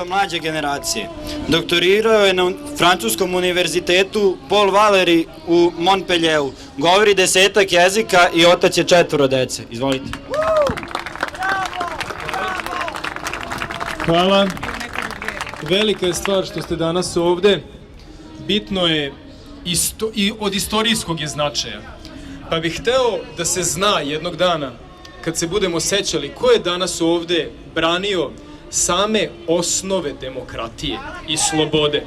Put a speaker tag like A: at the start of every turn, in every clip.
A: potreba mlađe generacije. Doktorirao je na francuskom univerzitetu Paul Valéry u Montpellieru. Govori 10 jezika i otac je 4 dece. Izvolite.
B: Hvala. Velika je stvar što ste danas ovde. Bitno je i od istorijskog je značaja. Pa bih hteo da se zna jednog dana, kad se budemo sećali, ko je danas ovde branio same osnove demokratije i slobode.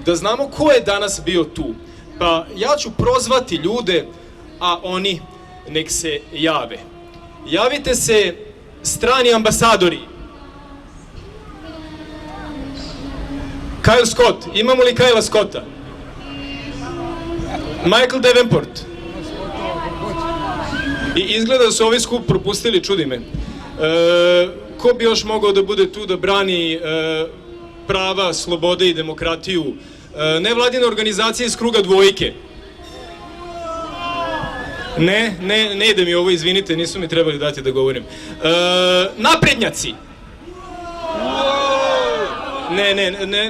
B: Da znamo ko je danas bio tu. Pa ja ću prozvati ljude, a oni nek se jave. Javite se strani ambasadori. Kyle Scott, imamo li Kyla Scotta? Michael Davenport. I izgleda da su ovaj skup propustili, čudi me. Ko bi još mogao da bude tu da brani prava, slobode i demokratiju? Nevladine organizacije iz kruga dvojke. Ne ide mi ovo, izvinite, nisu mi trebali dati da govorim. Naprednjaci.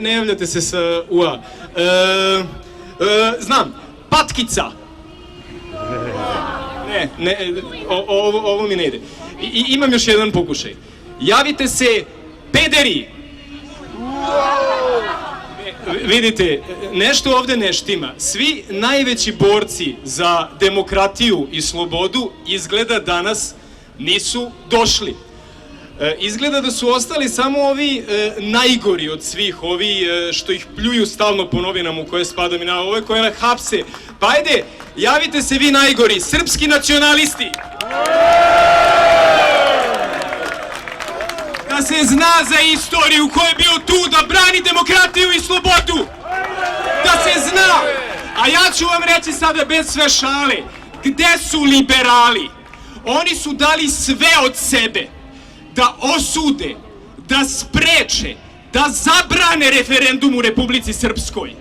B: Ne javljate se sa UA. Znam, patkica. Ovo mi ne ide. Imam još jedan pokušaj. Javite se pederi. Vidite, nešto ovde ne štima. Svi najveći borci za demokratiju i slobodu izgleda danas nisu došli. Izgleda da su ostali samo ovi najgori od svih, ovi što ih pljuju stalno po novinama u koje spadam i na ove koje na hapse. Pa ajde, javite se vi najgori, srpski nacionalisti! Da se zna za istoriju ko je bio tu da brani demokratiju i slobodu! Da se zna! A ja ću vam reći sada bez sve šale, gde su liberali? Oni su dali sve od sebe da osude, da spreče, da zabrane referendum u Republici Srpskoj.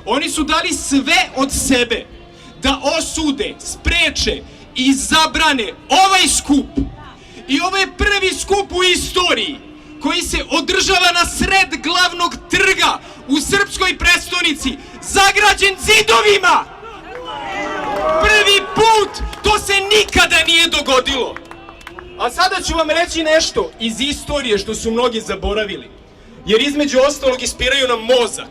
B: Oni su dali sve od sebe da osude, spreče i zabrane ovaj skup. I ovo je prvi skup u istoriji koji se održava na sred glavnog trga u srpskoj prestonici, zagrađen zidovima. Prvi put, to se nikada nije dogodilo. A sada ću vam reći nešto iz istorije što su mnogi zaboravili. Jer između ostalog ispiraju nam mozak.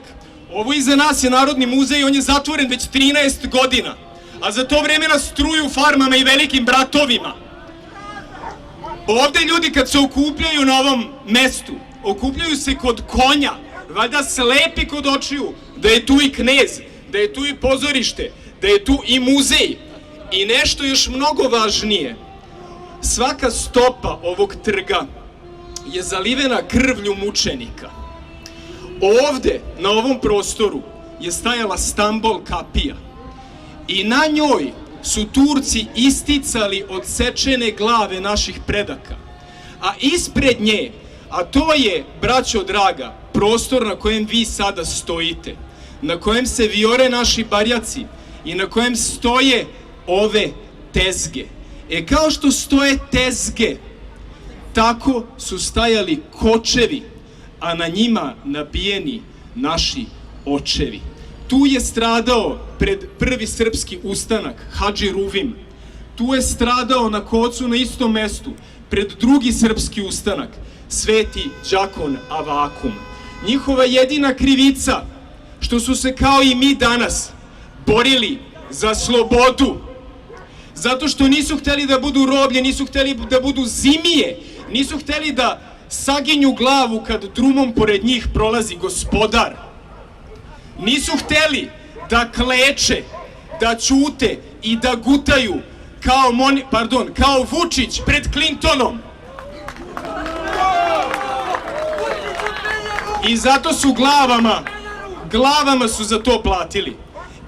B: Ovo iza nas je Narodni muzej, on je zatvoren već 13 godina. A za to vreme nas truju farmama i velikim bratovima. Ovde ljudi kad se okupljaju na ovom mestu, okupljaju se kod konja, valjda slepi kod očiju, da je tu i knez, da je tu i pozorište, da je tu i muzej. I nešto još mnogo važnije. Svaka stopa ovog trga je zalivena krvlju mučenika. Ovde, na ovom prostoru, je stajala Stambol kapija. I na njoj su Turci isticali odsečene glave naših predaka. A ispred nje, a to je, braćo draga, prostor na kojem vi sada stojite, na kojem se vijore naši barjaci i na kojem stoje ove tezge. Kao što stoje tezge, tako su stajali kočevi, a na njima nabijeni naši očevi. Tu je stradao pred prvi srpski ustanak Hadži Ruvim. Tu je stradao na kocu na istom mestu pred drugi srpski ustanak Sveti Đakon Avakum. Njihova jedina krivica što su se kao i mi danas borili za slobodu. Zato što nisu hteli da budu roblje, nisu hteli da budu zimije, nisu hteli da saginju glavu kad drumom pored njih prolazi gospodar. Nisu hteli da kleče, da ćute i da gutaju kao Vučić pred Clintonom. I zato su glavama su za to platili.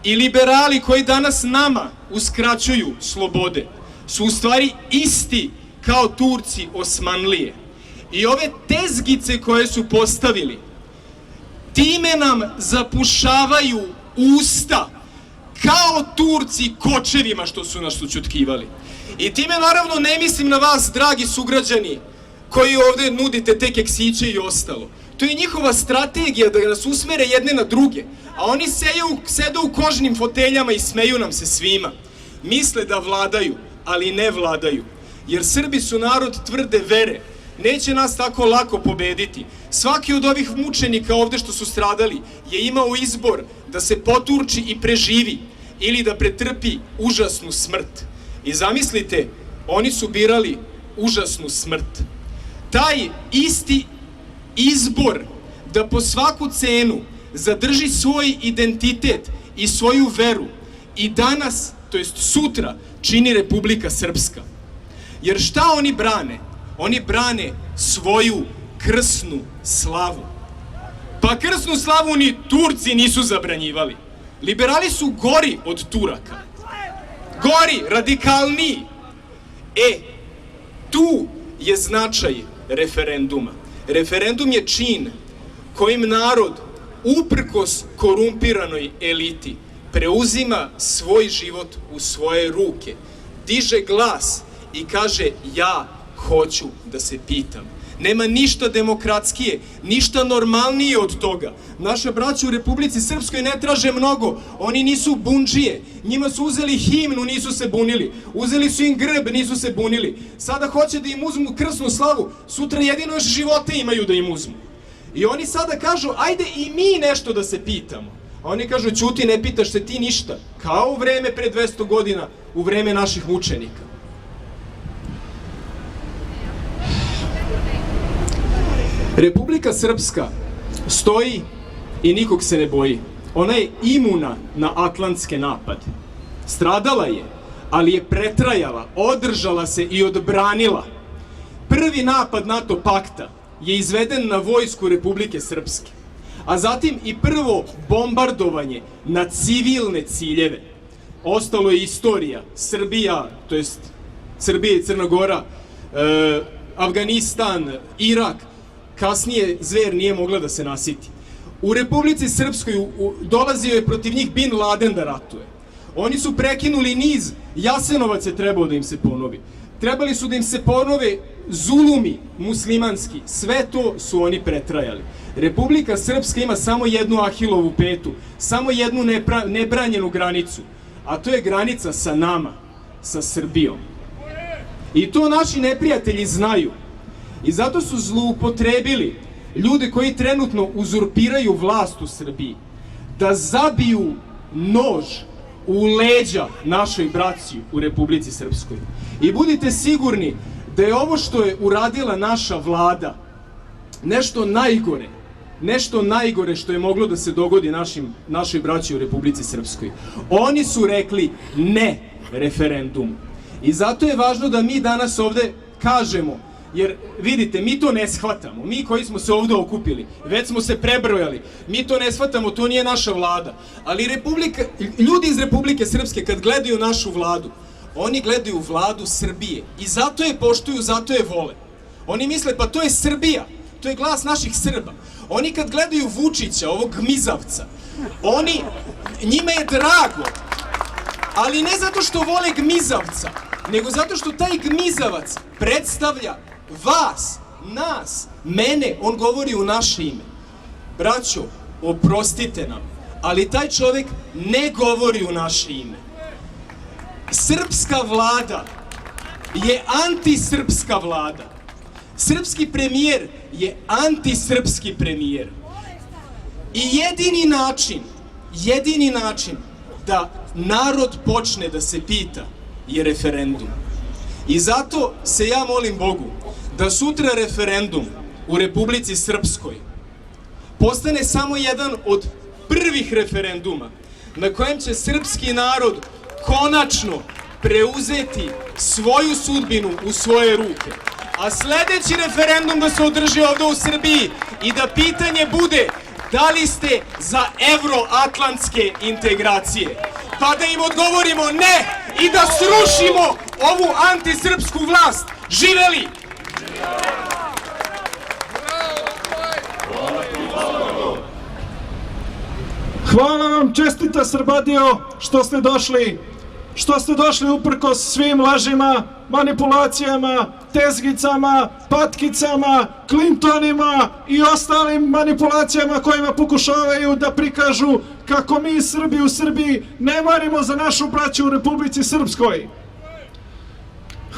B: I liberali koji danas nama uskraćuju slobode su u stvari isti kao Turci Osmanlije. I ove tezgice koje su postavili, time nam zapušavaju usta kao Turci kočevima što su nas ućutkivali. I time naravno ne mislim na vas, dragi sugrađani, koji ovde nudite te keksiće i ostalo. To je njihova strategija da nas usmere jedne na druge, a oni sede u kožnim foteljama i smeju nam se svima. Misle da vladaju, ali ne vladaju. Jer Srbi su narod tvrde vere. Neće nas tako lako pobediti. Svaki od ovih mučenika ovde što su stradali je imao izbor da se poturči i preživi ili da pretrpi užasnu smrt. I zamislite, oni su birali užasnu smrt. Taj isti izbor da po svaku cenu zadrži svoj identitet i svoju veru i danas, to jest sutra, čini Republika Srpska. Jer šta oni brane? Oni brane svoju krsnu slavu. Pa krsnu slavu ni Turci nisu zabranjivali. Liberali su gori od Turaka. Gori, radikalniji. Tu je značaj referenduma. Referendum je čin kojim narod, uprkos korumpiranoj eliti, preuzima svoj život u svoje ruke, diže glas i kaže ja hoću da se pitam. Nema ništa demokratskije, ništa normalnije od toga. Naše braće u Republici Srpskoj ne traže mnogo, oni nisu bundžije, njima su uzeli himnu, nisu se bunili, uzeli su im grb, nisu se bunili. Sada hoće da im uzmu krsnu slavu, sutra jedino još živote imaju da im uzmu. I oni sada kažu, ajde i mi nešto da se pitamo. A oni kažu, ćuti, ne pitaš se ti ništa, kao u vreme pre 200 godina, u vreme naših mučenika. Republika Srpska stoji i nikog se ne boji. Ona je imuna na atlantske napade. Stradala je, ali je pretrajala, održala se i odbranila. Prvi napad NATO pakta je izveden na vojsku Republike Srpske, a zatim i prvo bombardovanje na civilne ciljeve. Ostalo je istorija. Srbija, to jest Srbija i Crna Gora, Afganistan, Irak. Kasnije zver nije mogla da se nasiti. U Republici Srpskoj dolazio je protiv njih Bin Laden da ratuje. Oni su prekinuli niz, Jasenovac je trebao da im se ponovi. Trebali su da im se ponove zulumi muslimanski, sve to su oni pretrajali. Republika Srpska ima samo jednu Ahilovu petu, samo jednu nebranjenu granicu, a to je granica sa nama, sa Srbijom. I to naši neprijatelji znaju. I zato su zloupotrebili ljude koji trenutno uzurpiraju vlast u Srbiji da zabiju nož u leđa našoj braći u Republici Srpskoj. I budite sigurni da je ovo što je uradila naša vlada nešto najgore što je moglo da se dogodi našoj braći u Republici Srpskoj. Oni su rekli ne referendumu. I zato je važno da mi danas ovde kažemo, jer vidite, mi to ne shvatamo, mi koji smo se ovde okupili, već smo se prebrojali, mi to ne shvatamo, to nije naša vlada, ali ljudi iz Republike Srpske kad gledaju našu vladu, oni gledaju vladu Srbije i zato je poštuju, zato je vole. Oni misle, pa to je Srbija, to je glas naših Srba. Oni kad gledaju Vučića, ovog gmizavca, njima je drago, ali ne zato što vole gmizavca, nego zato što taj gmizavac predstavlja vas, nas, mene, on govori u naše ime. Braćo, oprostite nam, ali taj čovjek ne govori u naše ime. Srpska vlada je antisrpska vlada. Srpski premijer je antisrpski premijer. I jedini način da narod počne da se pita je referendum. I zato se ja molim Bogu da sutra referendum u Republici Srpskoj postane samo jedan od prvih referenduma na kojem će srpski narod konačno preuzeti svoju sudbinu u svoje ruke. A sledeći referendum da se održi ovde u Srbiji i da pitanje bude da li ste za evroatlantske integracije, pa da im odgovorimo ne i da srušimo ovu antisrpsku vlast. Živeli!
C: Hvala vam, čestita Srbadio što ste došli uprkos svim lažima, manipulacijama, tezgicama, patkicama, Clintonima i ostalim manipulacijama kojima pokušavaju da prikažu kako mi Srbi u Srbiji ne marimo za našu braću u Republici Srpskoj.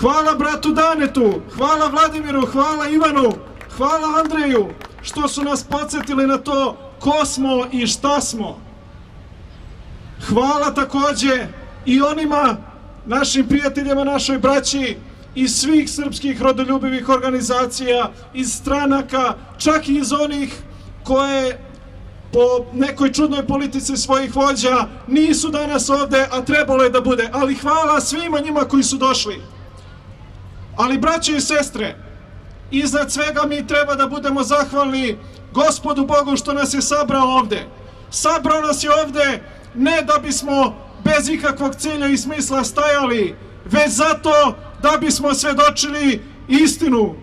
C: Hvala bratu Danetu, hvala Vladimiru, hvala Ivanu, hvala Andreju što su nas podsjetili na to ko smo i šta smo. Hvala takođe i onima našim prijateljima, našoj braći iz svih srpskih rodoljubivih organizacija, iz stranaka, čak i iz onih koje po nekoj čudnoj politici svojih vođa nisu danas ovde, a trebalo je da bude. Ali hvala svima njima koji su došli. Ali braće i sestre, iznad svega mi treba da budemo zahvalni Gospodu Bogu što nas je sabrao ovde. Sabrao nas je ovde ne da bismo bez ikakvog cilja i smisla stajali, već zato da bismo svedočili istinu.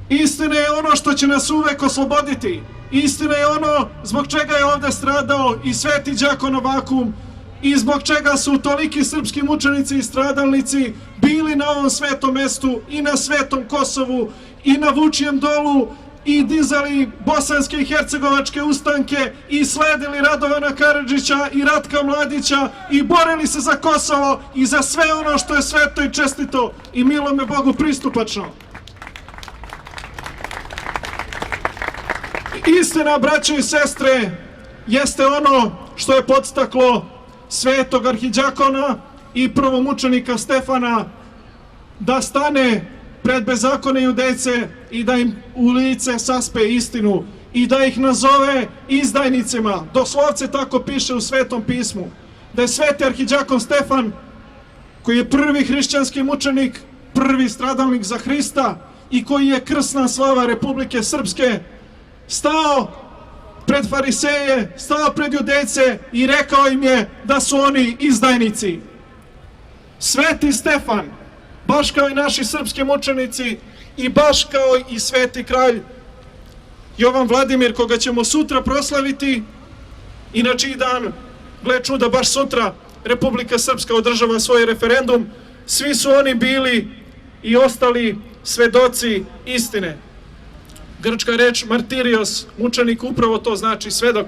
C: Istina je ono što će nas uvek osloboditi. Istina je ono zbog čega je ovde stradao i Sveti đako Novakum i zbog čega su toliki srpski mučenici i stradalnici bili na ovom svetom mestu i na Svetom Kosovu i na Vučijem dolu i dizali bosanske i hercegovačke ustanke i sledili Radovana Karadžića i Ratka Mladića i borili se za Kosovo i za sve ono što je sveto i čestito i milome Bogu pristupačno. Istina, braće i sestre, jeste ono što je podstaklo svetog arhidjakona i prvomučenika Stefana da stane pred bezakone judejce i da im u lice saspe istinu i da ih nazove izdajnicima. Doslovce tako piše u Svetom pismu. Da je sveti arhidjakon Stefan, koji je prvi hrišćanski mučenik, prvi stradalnik za Hrista i koji je krsna slava Republike Srpske, stao pred fariseje, stao pred judejce i rekao im je da su oni izdajnici. Sveti Stefan, baš kao i naši srpski mučenici i baš kao i sveti kralj Jovan Vladimir, koga ćemo sutra proslaviti i na čiji dan, gle čuda, baš sutra Republika Srpska održava svoj referendum, svi su oni bili i ostali svedoci istine. Grčka reč martirios, mučenik, upravo to znači svedok.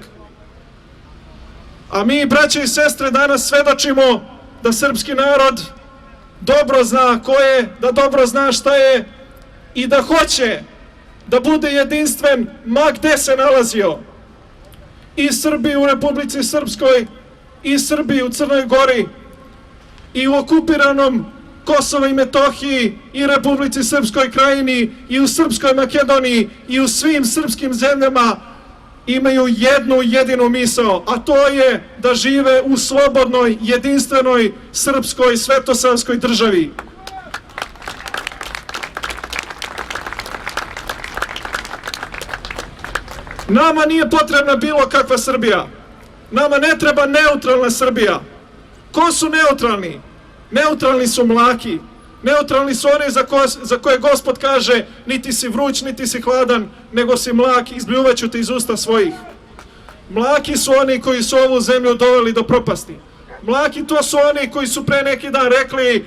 C: A mi, braće i sestre, danas svedočimo da srpski narod dobro zna ko je, da dobro zna šta je i da hoće da bude jedinstven ma gde se nalazio. I Srbi u Republici Srpskoj, i Srbi u Crnoj Gori, i u okupiranom Kosovo i Metohiji, i Republici Srpskoj Krajini, i u Srpskoj Makedoniji, i u svim srpskim zemljama imaju jednu jedinu misao, a to je da žive u slobodnoj, jedinstvenoj, srpskoj, svetosavskoj državi. Nama nije potrebna bilo kakva Srbija. Nama ne treba neutralna Srbija. Ko su neutralni? Neutralni su mlaki. Neutralni su oni za koje Gospod kaže niti si vruć, niti si hladan, nego si mlak, izbljuvaću te iz usta svojih. Mlaki su oni koji su ovu zemlju doveli do propasti. Mlaki to su oni koji su pre neki dan rekli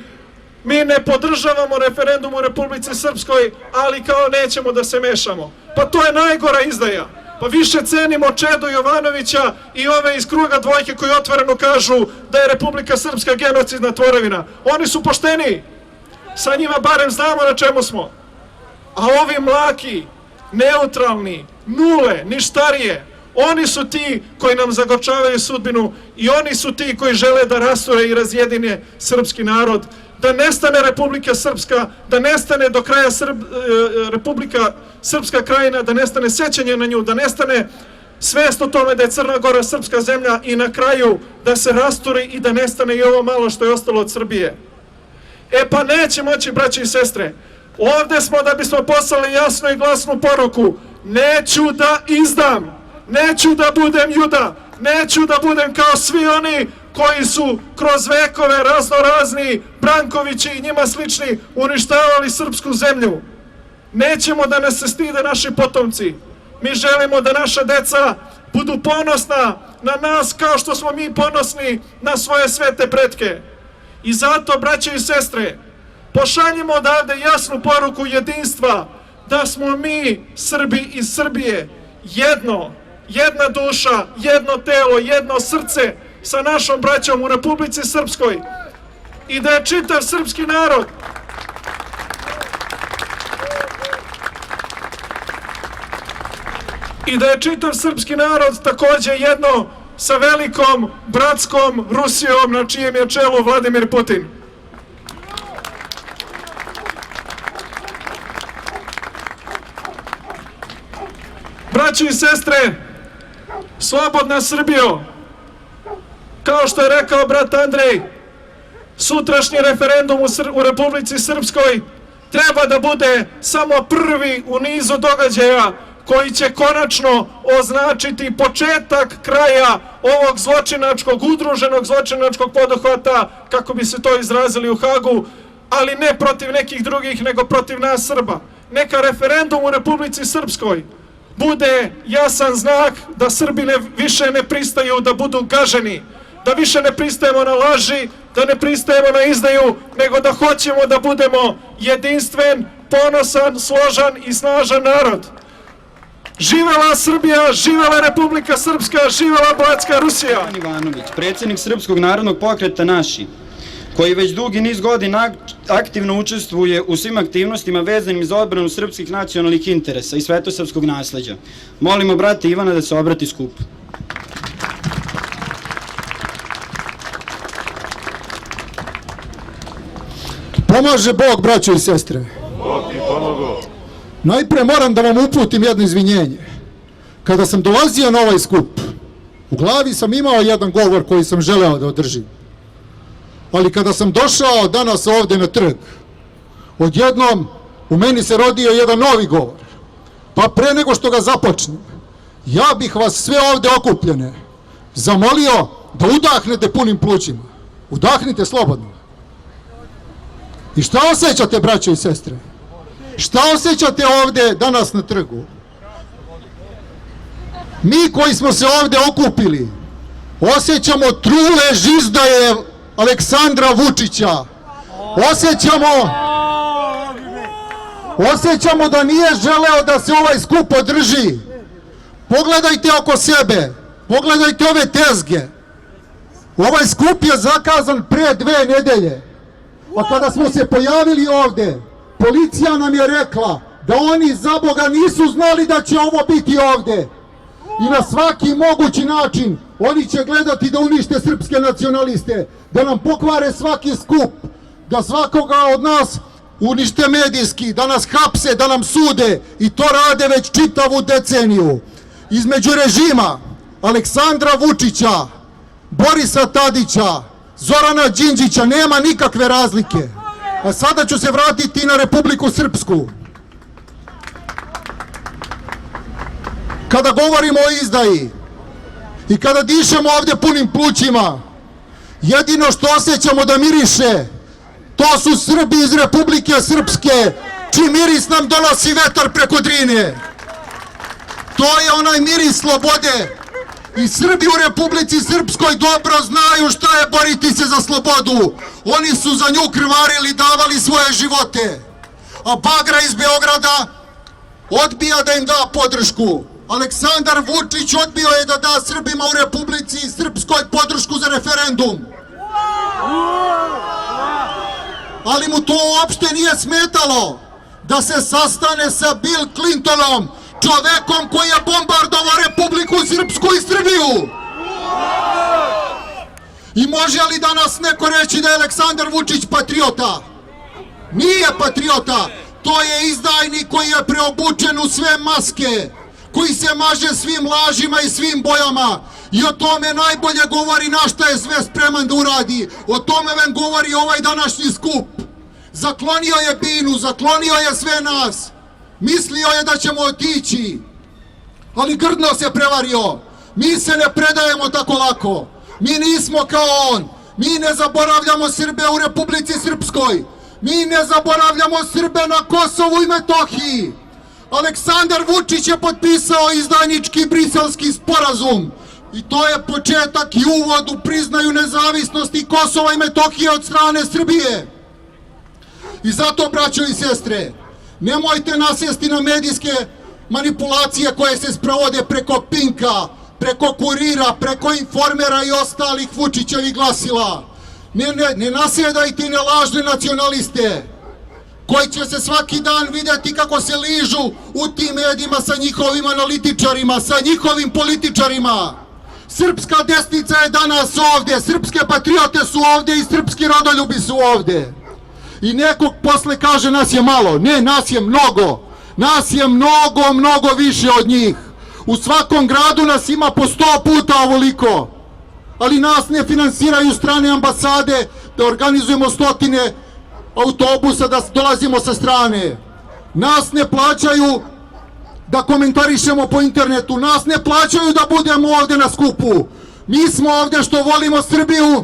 C: mi ne podržavamo referendum u Republici Srpskoj, ali kao nećemo da se mešamo. Pa to je najgora izdaja. Pa više cenimo Čedo Jovanovića i ove iz kruga dvojke koji otvoreno kažu da je Republika Srpska genocidna tvorevina. Oni su pošteni. Sa njima barem znamo na čemu smo. A ovi mlaki, neutralni, nule, ništarije, oni su ti koji nam zagorčavaju sudbinu i oni su ti koji žele da rasture i razjedine srpski narod, da nestane Republika Srpska, da nestane do kraja Republika Srpska Krajina, da nestane sećanje na nju, da nestane svest o tome da je Crna Gora srpska zemlja i na kraju da se rasturi i da nestane i ovo malo što je ostalo od Srbije. E pa neće moći, braće i sestre. Ovde smo da bismo poslali jasnu i glasnu poruku. Neću da izdam, neću da budem juda, neću da budem kao svi oni koji su kroz vekove raznorazni Brankovići i njima slični uništavali srpsku zemlju. Nećemo da nas se stide naši potomci. Mi želimo da naša deca budu ponosna na nas kao što smo mi ponosni na svoje svete pretke. I zato, braće i sestre, Pošaljimo odavde jasnu poruku jedinstva, da smo mi, Srbi iz Srbije, jedno, jedna duša, jedno telo, jedno srce sa našom braćom u Republici Srpskoj i da je čitav srpski narod takođe jedno sa velikom bratskom Rusijom na čijem je čelu Vladimir Putin. Braćo i sestre, slobodna Srbijo, kao što je rekao brat Andrej, sutrašnji referendum u Republici Srpskoj treba da bude samo prvi u nizu događaja koji će konačno označiti početak kraja ovog zločinačkog, udruženog zločinačkog poduhvata, kako bi se to izrazili u Hagu, ali ne protiv nekih drugih, nego protiv nas Srba. Neka referendum u Republici Srpskoj bude jasan znak da Srbi više ne pristaju da budu gaženi, da više ne pristajemo na laži, da ne pristajemo na izdaju, nego da hoćemo da budemo jedinstven, ponosan, složan i snažan narod. Živela Srbija, živela Republika Srpska, živela bratska Rusija!
A: Ivan Ivanović, predsjednik Srpskog narodnog pokreta Naši, koji već dugi niz godina aktivno učestvuje u svim aktivnostima vezanim za odbranu srpskih nacionalnih interesa i svetosrpskog nasleđa. Molimo brata Ivana da se obrati skupu.
D: Pomaže Bog, braćo i sestre.
E: Bog ti pomogao.
D: Najpre moram da vam uputim jedno izvinjenje. Kada sam dolazio na ovaj skup, u glavi sam imao jedan govor koji sam želeo da održim. Ali kada sam došao danas ovde na trg, odjednom u meni se rodio jedan novi govor. Pa pre nego što ga započnem, ja bih vas sve ovde okupljene zamolio da udahnete punim plućima. Udahnite slobodno. I šta osjećate, braćo i sestre? Šta osjećate ovde danas na trgu? Mi koji smo se ovde okupili, osjećamo trule žizdaje Aleksandra Vučića. Osjećamo da nije želeo da se ovaj skup održi. Pogledajte oko sebe, pogledajte ove tezge. Ovaj skup je zakazan pre 2 nedelje. A kada smo se pojavili ovde, policija nam je rekla da oni za Boga nisu znali da će ovo biti ovde. I na svaki mogući način oni će gledati da unište srpske nacionaliste, da nam pokvare svaki skup, da svakoga od nas unište medijski, da nas hapse, da nam sude i to rade već čitavu deceniju. Između režima Aleksandra Vučića, Borisa Tadića, Zorana Đinđića nema nikakve razlike. A sada ću se vratiti na Republiku Srpsku. Kada govorimo o izdaji i kada dišemo ovde punim plućima, jedino što osjećamo da miriše, to su Srbi iz Republike Srpske, čiji miris nam donosi vetar preko Drine. To je onaj miris slobode. I Srbi u Republici Srpskoj dobro znaju šta je boriti se za slobodu. Oni su za nju krvarili, davali svoje živote. A Bagra iz Beograda odbija da im da podršku. Aleksandar Vučić odbio je da da Srbima u Republici Srpskoj podršku za referendum. Ali mu to uopšte nije smetalo da se sastane sa Bill Clintonom, čovekom koji je bombardovao Republiku Srpsku i Srbiju. I može li danas neko reći da je Aleksandar Vučić patriota? Nije patriota, to je izdajnik koji je preobučen u sve maske, koji se maže svim lažima i svim bojama. I o tome najbolje govori na šta je sve spreman da uradi. O tome vam govori ovaj današnji skup. Zaklonio je Binu, zaklonio je sve nas. Mislio je da ćemo otići, ali grdno se prevario. Mi se ne predajemo tako lako. Mi nismo kao on. Mi ne zaboravljamo Srbe u Republici Srpskoj. Mi ne zaboravljamo Srbe na Kosovu i Metohiji. Aleksandar Vučić je potpisao izdajnički briselski sporazum. I to je početak i uvod u priznaju nezavisnosti Kosova i Metohije od strane Srbije. I zato, braćo i sestre, nemojte nasjesti na medijske manipulacije koje se sprovode preko Pinka, preko Kurira, preko Informera i ostalih Vučićevih glasila. Ne nasjedajte na lažne nacionaliste koji će se svaki dan vidjeti kako se ližu u tim medijima sa njihovim analitičarima, sa njihovim političarima. Srpska desnica je danas ovdje, srpske patriote su ovdje i srpski rodoljubi su ovdje. I nekog posle kaže nas je malo. Ne, nas je mnogo. Nas je mnogo, mnogo više od njih. U svakom gradu nas ima po 100 puta ovoliko. Ali nas ne finansiraju strane ambasade da organizujemo stotine autobusa, da dolazimo sa strane. Nas ne plaćaju da komentarišemo po internetu. Nas ne plaćaju da budemo ovdje na skupu. Mi smo ovdje što volimo Srbiju.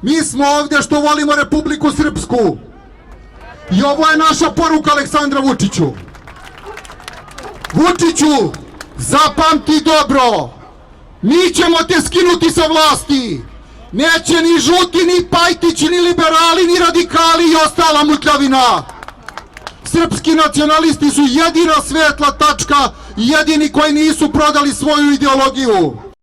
D: Mi smo ovdje što volimo Republiku Srpsku. I ovo je naša poruka Aleksandra Vučiću. Vučiću, zapamti dobro. Mi ćemo te skinuti sa vlasti. Neće ni žuti, ni Pajtić, ni liberali, ni radikali i ostala mutljavina. Srpski nacionalisti su jedina svetla tačka i jedini koji nisu prodali svoju ideologiju.